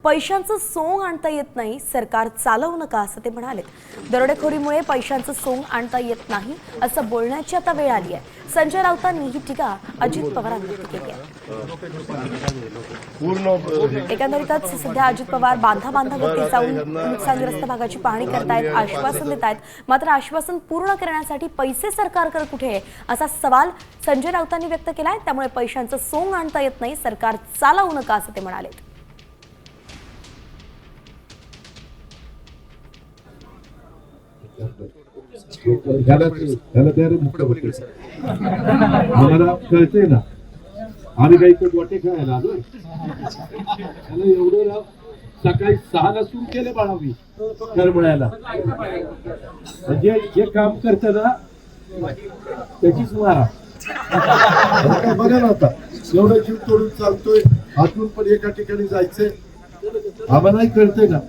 पैशांचं सोंग आणता येत नाही, सरकार चालवू नका असं ते म्हणाले। दरोडेखोरीमुळे पैशांचं सोंग आणता येत नाही असं बोलण्याची आता वेळ आली आहे। संजय राऊतांनी ही टीका अजित पवारांवर केली आहे। एकंदरीतच सध्या अजित पवार बांधावरती जाऊन नुकसानग्रस्त भागाची पाहणी करतायत, आश्वासन देत आहेत। मात्र आश्वासन पूर्ण करण्यासाठी पैसे सरकारकडे कुठे आहे असा सवाल संजय राऊतांनी व्यक्त केलाय। त्यामुळे पैशांचं सोंग आणता येत नाही, सरकार चालवू नका असं ते म्हणाले। आम्हाला कळतंय ना, आम्ही काही गोटे खेळायला आलोय। त्याला एवढं सकाळी 6ला सुरू केले बाळावी करमळ्याला, म्हणजे जे काम करतं ना त्याचीच मारा। बघा ना आता एवढं जीव तोडून चालतोय, हातून पण एका ठिकाणी जायचंय, आम्हालाही कळतंय ना।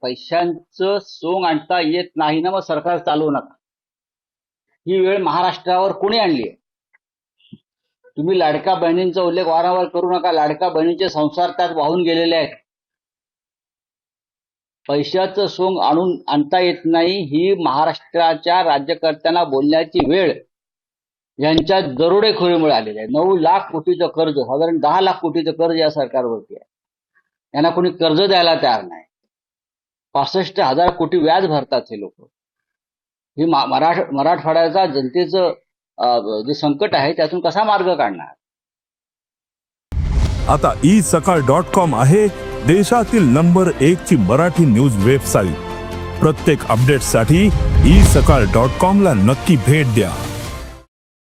पैशांचं सोंग आणता येत नाही ना, मग सरकार चालवू नका। ही वेळ महाराष्ट्रावर कोणी आणली आहे? तुम्ही लाडक्या बहिणींचा उल्लेख वारंवार करू नका। लाडक्या बहिणींचे संसार त्यात वाहून गेलेले आहेत। पैशाचं सोंग आणता येत नाही ही महाराष्ट्राच्या राज्यकर्त्यांना बोलण्याची वेळ यांच्या दरोडेखोरीमुळे आलेली आहे। 9 लाख कोटीचं कर्ज, साधारण 10 लाख कोटीचं कर्ज या सरकारवरती आहे। यांना कोणी कर्ज द्यायला तयार नाही। 65,000 कोटी व्याज भरतात हे लोक। ही मराठवाड्याचा जनतेचं जे संकट आहे त्यातून कसा मार्ग काढणार? आता isakal.com आहे देशातील नंबर 1 ची मराठी न्यूज वेबसाईट। प्रत्येक अपडेटसाठी isakal.com ला नक्की भेट द्या।